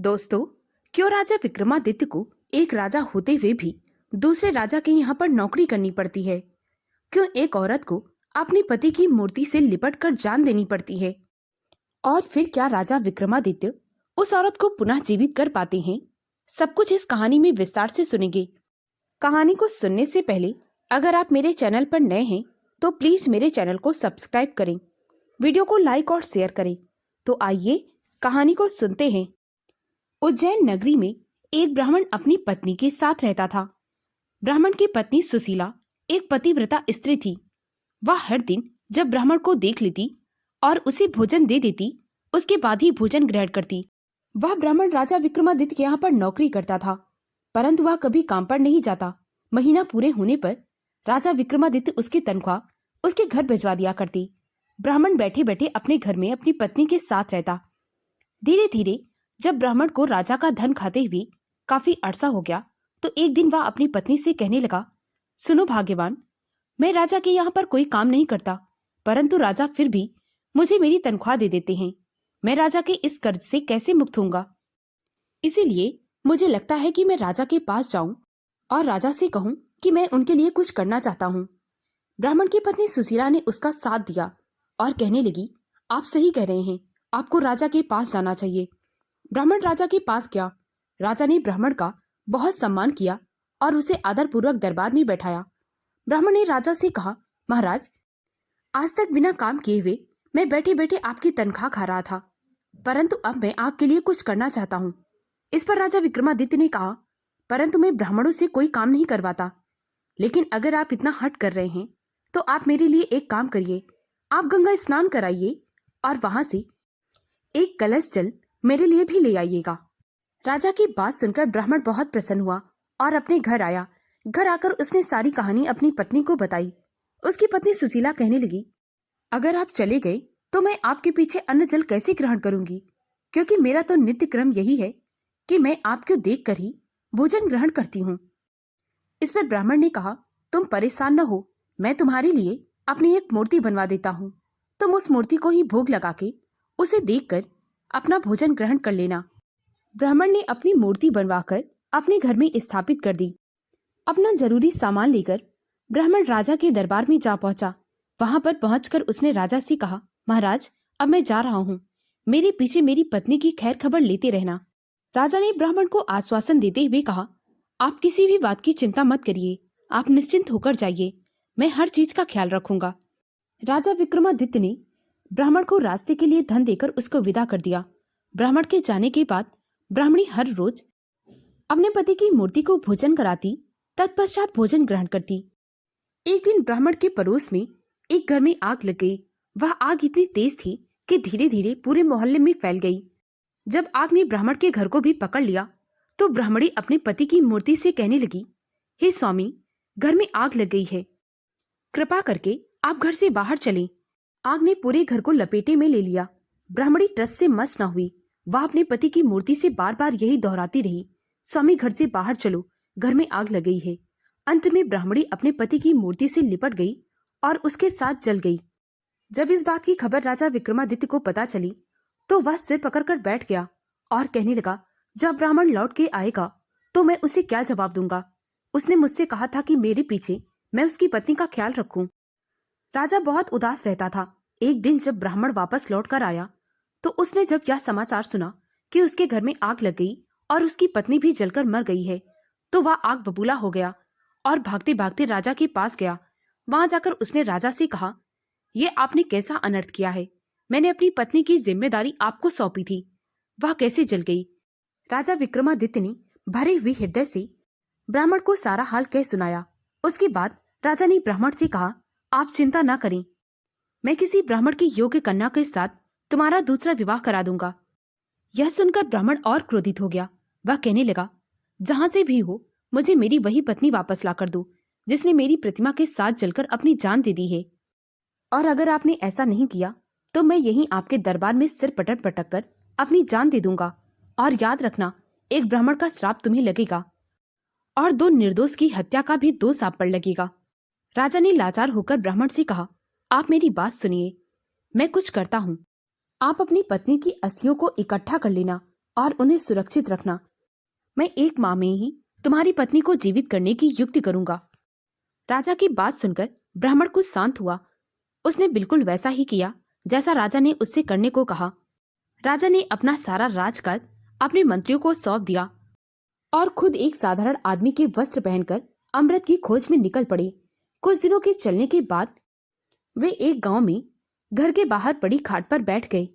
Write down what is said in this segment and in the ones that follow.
दोस्तों, क्यों राजा विक्रमादित्य को एक राजा होते हुए भी दूसरे राजा के यहाँ पर नौकरी करनी पड़ती है? क्यों एक औरत को अपने पति की मूर्ति से लिपट कर जान देनी पड़ती है? और फिर क्या राजा विक्रमादित्य उस औरत को पुनः जीवित कर पाते हैं? सब कुछ इस कहानी में विस्तार से सुनेंगे। कहानी को सुनने से पहले अगर आप मेरे चैनल पर नए हैं तो प्लीज मेरे चैनल को सब्सक्राइब करें, वीडियो को लाइक और शेयर करें। तो आइए कहानी को सुनते हैं। उज्जैन नगरी में एक ब्राह्मण अपनी पत्नी के साथ रहता था। ब्राह्मण की पत्नी सुशीला एक पतिव्रता स्त्री थी। वह हर दिन जब ब्राह्मण को देख लेती और उसे भोजन दे देती, उसके बाद ही भोजन ग्रहण करती। वह ब्राह्मण राजा विक्रमादित्य के यहाँ पर नौकरी करता था, परंतु वह कभी काम पर नहीं जाता। महीना पूरे होने पर राजा विक्रमादित्य उसकी तनख्वाह उसके घर भिजवा दिया करती। ब्राह्मण बैठे बैठे अपने घर में अपनी पत्नी के साथ रहता। धीरे धीरे जब ब्राह्मण को राजा का धन खाते हुए काफी अरसा हो गया, तो एक दिन वह अपनी पत्नी से कहने लगा, सुनो भाग्यवान, मैं राजा के यहाँ पर कोई काम नहीं करता, परंतु राजा फिर भी मुझे मेरी तनख्वाह दे देते हैं। मैं राजा के इस कर्ज से कैसे मुक्त होऊंगा? इसीलिए मुझे लगता है कि मैं राजा के पास जाऊं और राजा से कहूं कि मैं उनके लिए कुछ करना चाहता हूं। ब्राह्मण की पत्नी सुशीला ने उसका साथ दिया और कहने लगी, आप सही कह रहे हैं, आपको राजा के पास जाना चाहिए। ब्राह्मण राजा के पास गया। राजा ने ब्राह्मण का बहुत सम्मान किया और उसे आदरपूर्वक दरबार में बैठाया। ब्राह्मण ने राजा से कहा, महाराज, आज तक बिना काम किए हुए मैं बैठे बैठे आपकी तनख्वाह खा रहा था, परंतु अब मैं आपके लिए कुछ करना चाहता हूँ। इस पर राजा विक्रमादित्य ने कहा, परंतु मैं ब्राह्मणों से कोई काम नहीं करवाता, लेकिन अगर आप इतना हट कर रहे हैं तो आप मेरे लिए एक काम करिए, आप गंगा स्नान कराइए और वहां से एक कलश जल मेरे लिए भी ले आइएगा। राजा की बात सुनकर ब्राह्मण बहुत प्रसन्न हुआ और अपने घर आया। घर आकर उसने सारी कहानी अपनी पत्नी को बताई। उसकी पत्नी सुशीला कहने लगी, अगर आप चले गए तो मैं आपके पीछे अन्न जल कैसे ग्रहण करूंगी, क्योंकि मेरा तो नित्य क्रम यही है कि मैं आपको देखकर ही भोजन ग्रहण करती हूँ। इस पर ब्राह्मण ने कहा, तुम परेशान न हो, मैं तुम्हारे लिए अपनी एक मूर्ति बनवा देता हूँ। तुम उस मूर्ति को ही भोग लगा के उसे देखकर अपना भोजन ग्रहण कर लेना। ब्राह्मण ने अपनी मूर्ति बनवाकर अपने घर में स्थापित कर दी। अपना जरूरी सामान लेकर ब्राह्मण राजा के दरबार में जा पहुंचा। वहां पर पहुंचकर उसने राजा से कहा, महाराज, अब मैं जा रहा हूँ, मेरे पीछे मेरी पत्नी की खैर खबर लेते रहना। राजा ने ब्राह्मण को आश्वासन देते हुए कहा, आप किसी भी बात की चिंता मत करिए, आप निश्चिंत होकर जाइए, मैं हर चीज का ख्याल रखूंगा। राजा विक्रमादित्य ने ब्राह्मण को रास्ते के लिए धन देकर उसको विदा कर दिया। ब्राह्मण के जाने के बाद ब्राह्मणी हर रोज अपने पति की मूर्ति को भोजन कराती, तत्पश्चात भोजन ग्रहण करती। एक दिन ब्राह्मण के पड़ोस में एक घर में आग लग गई। वह आग इतनी तेज थी कि धीरे धीरे पूरे मोहल्ले में फैल गई। जब आग ने ब्राह्मण के घर को भी पकड़ लिया तो ब्राह्मणी अपने पति की मूर्ति से कहने लगी, हे स्वामी, घर में आग लग गई है, कृपा करके आप घर से बाहर चलें। आग ने पूरे घर को लपेटे में ले लिया। ब्राह्मणी टस से मस न हुई। वह अपने पति की मूर्ति से बार बार यही दोहराती रही, स्वामी घर से बाहर चलो, घर में आग लग गई है। अंत में ब्राह्मणी अपने पति की मूर्ति से लिपट गई और उसके साथ जल गई। जब इस बात की खबर राजा विक्रमादित्य को पता चली तो वह सिर पकड़कर बैठ गया और कहने लगा, जब ब्राह्मण लौट के आएगा तो मैं उसे क्या जवाब दूंगा? उसने मुझसे कहा था कि मेरे पीछे मैं उसकी पत्नी का ख्याल रखूं। राजा बहुत उदास रहता था। एक दिन जब ब्राह्मण वापस लौट कर आया तो उसने जब यह समाचार सुना कि उसके घर में आग लग गई और उसकी पत्नी भी जलकर मर गई है, तो वह आग बबूला हो गया और भागते भागते राजा के पास गया। वहां जाकर उसने राजा से कहा, ये आपने कैसा अनर्थ किया है? मैंने अपनी पत्नी की जिम्मेदारी आपको सौंपी थी, वह कैसे जल गई? राजा विक्रमादित्य ने भरे हुए हृदय से ब्राह्मण को सारा हाल कह सुनाया। उसके बाद राजा ने ब्राह्मण से कहा, आप चिंता न करें, मैं किसी ब्राह्मण की योग्य कन्या के साथ तुम्हारा दूसरा विवाह करा दूंगा। यह सुनकर ब्राह्मण और क्रोधित हो गया। वह कहने लगा, जहां से भी हो मुझे मेरी वही पत्नी वापस ला कर दो जिसने मेरी प्रतिमा के साथ जलकर अपनी जान दे दी है, और अगर आपने ऐसा नहीं किया तो मैं यहीं आपके दरबार में सिर पटक पटक कर अपनी जान दे दूंगा। और याद रखना, एक ब्राह्मण का श्राप तुम्हें लगेगा और दो निर्दोष की हत्या का भी दोष आप पर लगेगा। राजा ने लाचार होकर ब्राह्मण से कहा, आप मेरी बात सुनिए, मैं कुछ करता हूँ। आप अपनी पत्नी की अस्थियों को इकट्ठा कर लेना और उन्हें सुरक्षित रखना। मैं एक माह में ही तुम्हारी पत्नी को जीवित करने की युक्ति करूंगा। राजा की बात सुनकर ब्राह्मण कुछ शांत हुआ। उसने बिल्कुल वैसा ही किया जैसा राजा ने उससे करने को कहा। राजा ने अपना सारा राजकाज अपने मंत्रियों को सौंप दिया और खुद एक साधारण आदमी के वस्त्र पहनकर अमृत की खोज में निकल पड़े। कुछ दिनों के चलने के बाद वे एक गांव में घर के बाहर पड़ी खाट पर बैठ गए।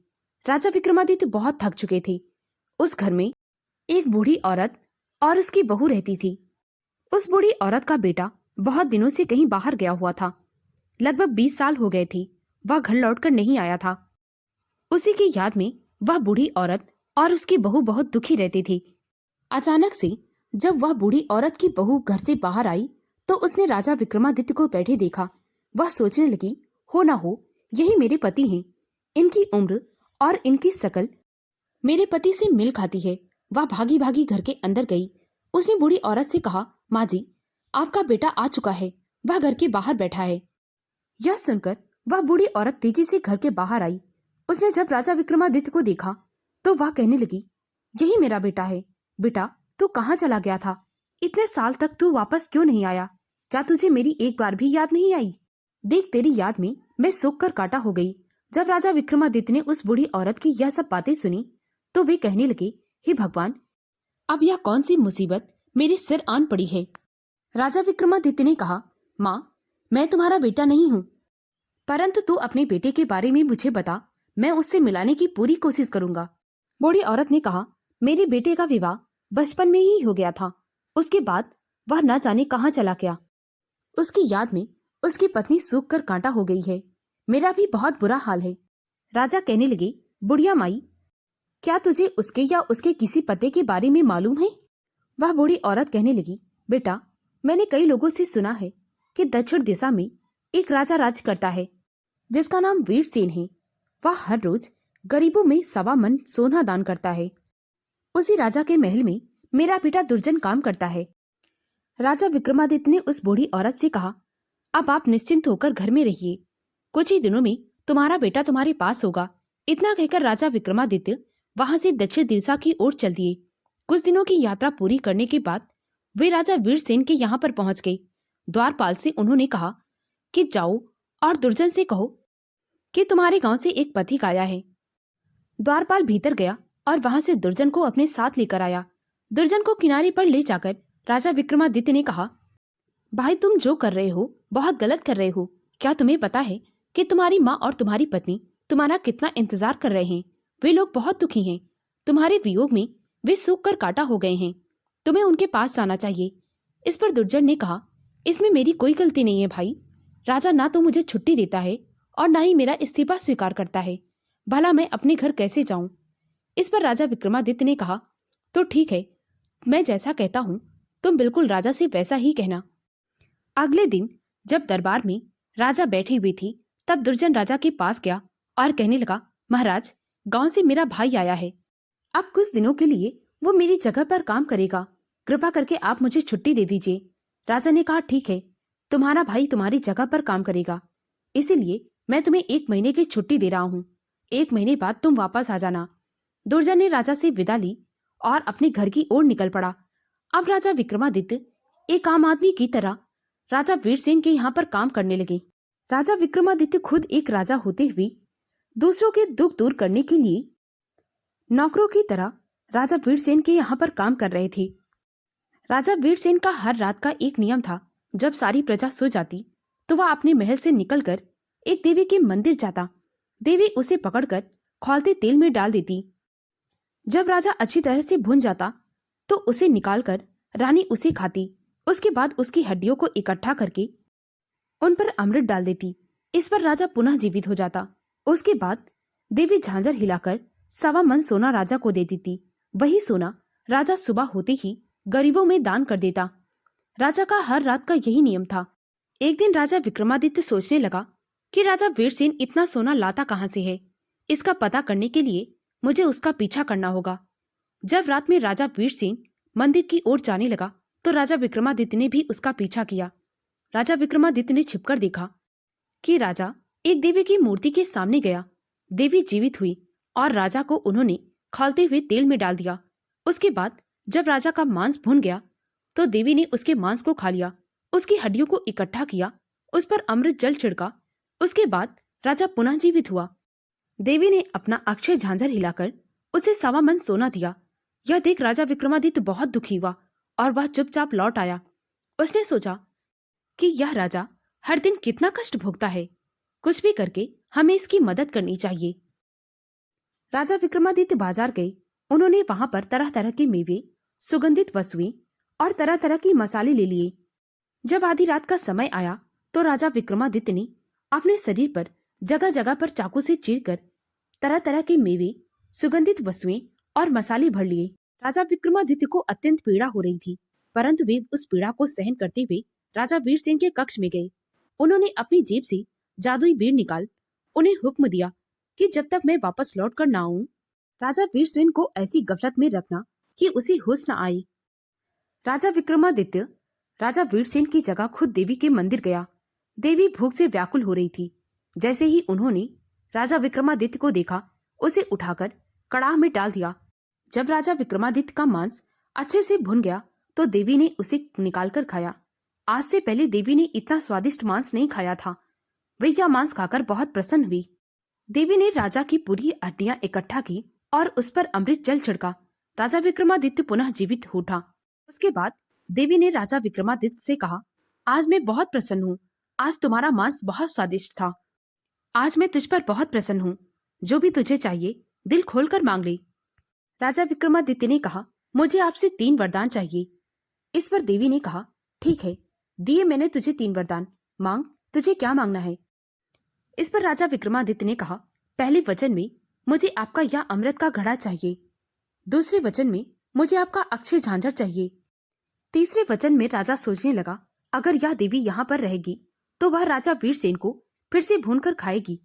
राजा विक्रमादित्य बहुत थक चुके थे। उस घर में एक बूढ़ी औरत और उसकी बहू रहती थी। उस बूढ़ी औरत का बेटा बहुत दिनों से कहीं बाहर गया हुआ था। लगभग 20 साल हो गए थे, वह घर लौटकर नहीं आया था। उसी की याद में वह बूढ़ी औरत और उसकी बहू बहुत दुखी रहती थी। अचानक से जब वह बूढ़ी औरत की बहू घर से बाहर आई तो उसने राजा विक्रमादित्य को बैठे देखा। वह सोचने लगी, हो ना हो यही मेरे पति हैं। इनकी उम्र और इनकी शकल मेरे पति से मिल खाती है। वह भागी भागी घर के अंदर गई। उसने बूढ़ी औरत से कहा, माँ जी, आपका बेटा आ चुका है, वह घर के बाहर बैठा है। यह सुनकर वह बूढ़ी औरत तेजी से घर के बाहर आई। उसने जब राजा विक्रमादित्य को देखा तो वह कहने लगी, यही मेरा बेटा है। बेटा, तू कहाँ चला गया था? इतने साल तक तू वापस क्यों नहीं आया? क्या तुझे मेरी एक बार भी याद नहीं आई? देख, तेरी याद में मैं सूख कर काटा हो गई। जब राजा विक्रमादित्य ने उस बूढ़ी औरत की यह सब बातें सुनी तो वे कहने लगे, हे भगवान, अब यह कौन सी मुसीबत मेरे सिर आन पड़ी है। राजा विक्रमादित्य ने कहा, माँ, मैं तुम्हारा बेटा नहीं हूँ, परंतु तू अपने बेटे के बारे में मुझे बता, मैं उससे मिलाने की पूरी कोशिश करूंगा। बूढ़ी औरत ने कहा, मेरे बेटे का विवाह बचपन में ही हो गया था। उसके बाद वह न जाने कहाँ चला गया। उसकी याद में उसकी पत्नी सूख कर कांटा हो गई है। मेरा भी बहुत बुरा हाल है। राजा कहने लगे, बुढ़िया माई, क्या तुझे उसके या उसके किसी पते के बारे में मालूम है? वह बूढ़ी औरत कहने लगी, बेटा, मैंने कई लोगों से सुना है कि दक्षिण दिशा में एक राजा राज करता है जिसका नाम वीरसेन है। वह हर रोज गरीबों में 1.25 मन सोना दान करता है। उसी राजा के महल में मेरा बेटा दुर्जन काम करता है। राजा विक्रमादित्य ने उस बूढ़ी औरत से कहा, अब आप निश्चिंत होकर घर में रहिए, कुछ ही दिनों में तुम्हारा बेटा तुम्हारे पास होगा। इतना कहकर राजा विक्रमादित्य वहां से दक्षिण दिशा की ओर चल दिए। कुछ दिनों की यात्रा पूरी करने के बाद वे राजा वीरसेन के यहाँ पर पहुंच गए। द्वारपाल से उन्होंने कहा कि जाओ और दुर्जन से कहो कि तुम्हारे गांव से एक पथिक आया है। द्वारपाल भीतर गया और वहां से दुर्जन को अपने साथ लेकर आया। दुर्जन को किनारे पर ले जाकर राजा विक्रमादित्य ने कहा, भाई, तुम जो कर रहे हो बहुत गलत कर रहे हो। क्या तुम्हें पता है कि तुम्हारी माँ और तुम्हारी पत्नी तुम्हारा कितना इंतजार कर रहे हैं? वे लोग बहुत दुखी हैं। तुम्हारे वियोग में वे सूख कर काटा हो गए हैं। तुम्हें उनके पास जाना चाहिए। इस पर दुर्जन ने कहा, इसमें मेरी कोई गलती नहीं है भाई। राजा ना तो मुझे छुट्टी देता है और ना ही मेरा इस्तीफा स्वीकार करता है। भला मैं अपने घर कैसे जाऊं? इस पर राजा विक्रमादित्य ने कहा, तो ठीक है, मैं जैसा कहता हूं तुम बिल्कुल राजा से वैसा ही कहना। अगले दिन जब दरबार में राजा बैठी हुई थी तब दुर्जन राजा के पास गया और कहने लगा, महाराज, गांव से मेरा भाई आया है। अब कुछ दिनों के लिए वो मेरी जगह पर काम करेगा। कृपा करके आप मुझे छुट्टी दे दीजिए। राजा ने कहा, ठीक है, तुम्हारा भाई तुम्हारी जगह पर काम करेगा, इसीलिए मैं तुम्हें 1 महीने की छुट्टी दे रहा हूँ। 1 महीने बाद तुम वापस आ जाना। दुर्जन ने राजा से विदा ली और अपने घर की ओर निकल पड़ा। अब राजा विक्रमादित्य एक आम आदमी की तरह राजा वीरसेन के यहाँ पर काम करने लगे। राजा विक्रमादित्य खुद एक राजा होते हुए दूसरों के दुख दूर करने के लिए नौकरों की तरह राजा वीरसेन के यहाँ पर काम कर रहे थे। राजा वीरसेन का हर रात का एक नियम था, जब सारी प्रजा सो जाती तो वह अपने महल से निकलकर एक देवी के मंदिर जाता। देवी उसे पकड़कर खौलते तेल में डाल देती। जब राजा अच्छी तरह से भुन जाता तो उसे निकालकर रानी उसे खाती। उसके बाद उसकी हड्डियों को इकट्ठा करके उन पर अमृत डाल देती। इस पर राजा पुनः जीवित हो जाता। उसके बाद देवी झांझर हिलाकर 1.25 मन सोना राजा को दे देती। वही सोना राजा सुबह होते ही गरीबों में दान कर देता। राजा का हर रात का यही नियम था। एक दिन राजा विक्रमादित्य सोचने लगा कि राजा वीरसेन इतना सोना लाता कहाँ से है। इसका पता करने के लिए मुझे उसका पीछा करना होगा। जब रात में राजा वीरसेन मंदिर की ओर जाने लगा तो राजा विक्रमादित्य ने भी उसका पीछा किया। राजा विक्रमादित्य ने छिपकर देखा कि राजा एक देवी की मूर्ति के सामने गया। देवी जीवित हुई और राजा को उन्होंने खौलते हुए तेल में डाल दिया। उसके बाद जब राजा का मांस भुन गया तो देवी ने उसके मांस को खा लिया, उसकी हड्डियों को इकट्ठा किया, उस पर अमृत जल छिड़का। उसके बाद राजा पुनः जीवित हुआ। देवी ने अपना अक्षय झांझर हिलाकर उसे 1.25 मन सोना दिया। यह देख राजा विक्रमादित्य बहुत दुखी हुआ और वह चुपचाप लौट आया। उसने सोचा कि यह राजा हर दिन कितना कष्ट भोगता है, कुछ भी करके हमें इसकी मदद करनी चाहिए। राजा विक्रमादित्य बाजार गए। उन्होंने वहां पर तरह तरह के मेवे, सुगंधित वस्तुएं और तरह तरह की मसाले ले लिए। जब आधी रात का समय आया तो राजा विक्रमादित्य ने अपने शरीर पर जगह जगह पर चाकू से चीरकर तरह तरह के मेवे, सुगंधित वस्तुएं और मसाले भर लिए। राजा विक्रमादित्य को अत्यंत पीड़ा हो रही थी, परंतु वे उस पीड़ा को सहन करते हुए राजा वीरसेन के कक्ष में गए। उन्होंने अपनी जेब से जादुई बीड़ निकाल उन्हें हुक्म दिया कि जब तक मैं वापस लौट कर न आऊं, राजा वीरसेन को ऐसी गफलत में रखना कि उसे होश न आए। राजा विक्रमादित्य राजा वीरसेन की जगह खुद देवी के मंदिर गया। देवी भूख से व्याकुल हो रही थी। जैसे ही उन्होंने राजा विक्रमादित्य को देखा, उसे उठाकर कड़ाह में डाल दिया। जब राजा विक्रमादित्य का मांस अच्छे से भुन गया तो देवी ने उसे निकालकर खाया। आज से पहले देवी ने इतना स्वादिष्ट मांस नहीं खाया था। वे यह मांस खाकर बहुत प्रसन्न हुई। देवी ने राजा की पूरी हड्डियां इकट्ठा की और उस पर अमृत जल छिड़का। राजा विक्रमादित्य पुनः जीवित हो उठा। उसके बाद देवी ने राजा विक्रमादित्य से कहा, आज मैं बहुत प्रसन्न हूँ। आज तुम्हारा मांस बहुत स्वादिष्ट था। आज मैं तुझ पर बहुत प्रसन्न हूँ। जो भी तुझे चाहिए दिल खोलकर मांग ले। राजा विक्रमादित्य ने कहा, मुझे आपसे 3 वरदान चाहिए। इस पर देवी ने कहा, ठीक है, दिए मैंने तुझे 3 वरदान, मांग, तुझे क्या मांगना है। इस पर राजा विक्रमादित्य ने कहा, पहले वचन में मुझे आपका यह अमृत का घड़ा चाहिए। दूसरे वचन में मुझे आपका अक्षय झांझर चाहिए। तीसरे वचन में राजा सोचने लगा, अगर यह देवी यहाँ पर रहेगी तो वह राजा वीरसेन को फिर से भूनकर खाएगी,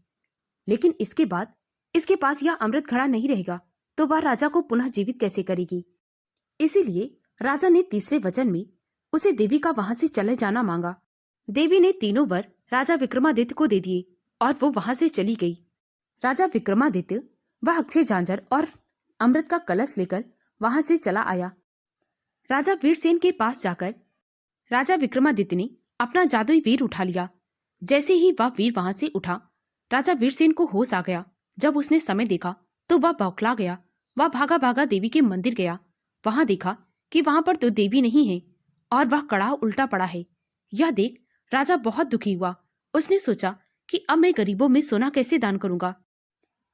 लेकिन इसके बाद इसके पास यह अमृत घड़ा नहीं रहेगा तो वह राजा को पुनः जीवित कैसे करेगी। इसीलिए राजा ने तीसरे वचन में उसे देवी का वहां से चले जाना मांगा। देवी ने तीनों वर राजा विक्रमादित्य को दे दिए और वो वहां से चली गई। राजा विक्रमादित्य वह अक्षय झांझर और अमृत का कलश लेकर वहां से चला आया। राजा वीरसेन के पास जाकर राजा विक्रमादित्य ने अपना जादुई वीर उठा लिया। जैसे ही वह वीर वहां से उठा, राजा वीरसेन को होश आ गया। जब उसने समय देखा तो वह बौखला गया। वह भागा भागा देवी के मंदिर गया। वहां देखा कि वहां पर तो देवी नहीं है और वह कड़ाह उल्टा पड़ा है। यह देख राजा बहुत दुखी हुआ। उसने सोचा कि अब मैं गरीबों में सोना कैसे दान करूंगा।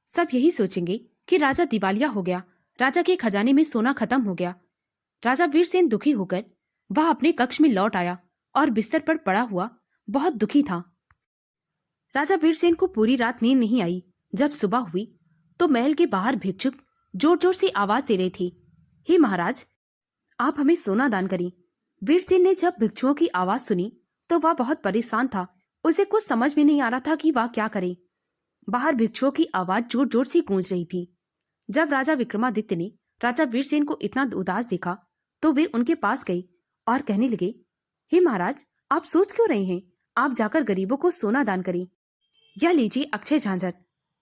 सब यही सोचेंगे कि राजा दिवालिया हो गया, राजा के खजाने में सोना खत्म हो गया। राजा वीरसेन दुखी होकर वह अपने कक्ष में लौट आया और बिस्तर पर पड़ा हुआ बहुत दुखी था। राजा वीरसेन को पूरी रात नींद नहीं आई। जब सुबह हुई तो महल के बाहर भिक्षुक जोर जोर से आवाज दे रहे थे, हे महाराज, आप हमें सोना दान करें। वीरसेन ने जब भिक्षुओं की आवाज सुनी तो वह बहुत परेशान था। उसे कुछ समझ में नहीं आ रहा था कि वह क्या करे। बाहर भिक्षुओं की आवाज जोर जोर से गूंज रही थी। जब राजा विक्रमादित्य ने राजा वीरसेन को इतना उदास देखा तो वे उनके पास गए और कहने लगे, हे महाराज, आप सोच क्यों रहे हैं? आप जाकर गरीबों को सोना दान करें। यह लीजिए अक्षय झांझर,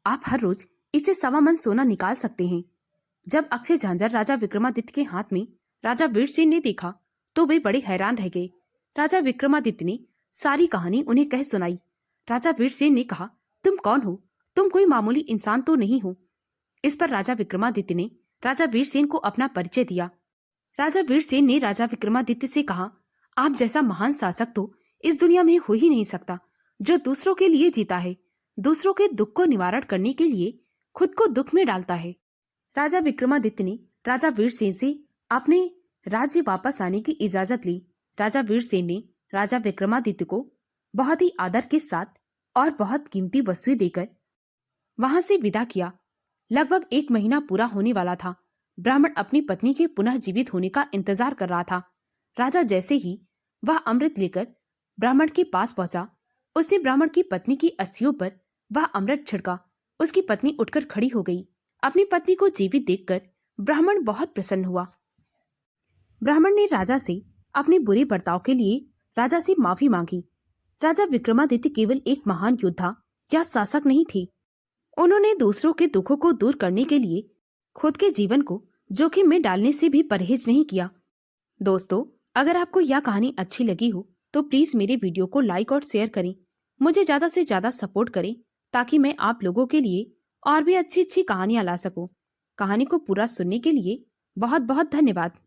आप हर रोज इससे 1.25 मन सोना निकाल सकते हैं। जब अक्षय झांझर राजा विक्रमादित्य के हाथ में राजा वीरसेन ने देखा तो वे बड़े हैरान रह गए। राजा विक्रमादित्य ने सारी कहानी उन्हें कह सुनाई। राजा वीरसेन ने कहा, तुम कौन हो? तुम कोई मामूली इंसान तो नहीं हो। इस पर राजा विक्रमादित्य ने राजा वीरसेन को अपना परिचय दिया। राजा वीरसेन ने राजा विक्रमादित्य से कहा, आप जैसा महान शासक तो इस दुनिया में हो ही नहीं सकता, जो दूसरों के लिए जीता है, दूसरों के दुख को निवारण करने के लिए खुद को दुख में डालता है। राजा विक्रमादित्य ने राजा वीरसेन से अपने राज्य वापस आने की इजाजत ली। राजा वीरसेन ने राजा विक्रमादित्य को बहुत ही आदर के साथ और बहुत कीमती वस्तुएं देकर वहां से विदा किया। लगभग 1 महीना पूरा होने वाला था। ब्राह्मण अपनी पत्नी के पुनः जीवित होने का इंतजार कर रहा था। राजा जैसे ही वह अमृत लेकर ब्राह्मण के पास पहुंचा, उसने ब्राह्मण की पत्नी की अस्थियों पर वह अमृत छिड़का। उसकी पत्नी उठकर खड़ी हो गई। अपनी पत्नी को जीवित देखकर ब्राह्मण बहुत प्रसन्न हुआ। ब्राह्मण ने राजा से अपने बुरे बर्ताव के लिए राजा से माफी मांगी। राजा विक्रमादित्य केवल एक महान योद्धा या शासक नहीं थे। उन्होंने दूसरों के दुखों को दूर करने के लिए खुद के जीवन को जोखिम में डालने से भी परहेज नहीं किया। दोस्तों, अगर आपको यह कहानी अच्छी लगी हो तो प्लीज मेरे वीडियो को लाइक और शेयर करें, मुझे ज्यादा से ज्यादा सपोर्ट करें ताकि मैं आप लोगों के लिए और भी अच्छी अच्छी कहानियां ला सकूं। कहानी को पूरा सुनने के लिए बहुत बहुत धन्यवाद।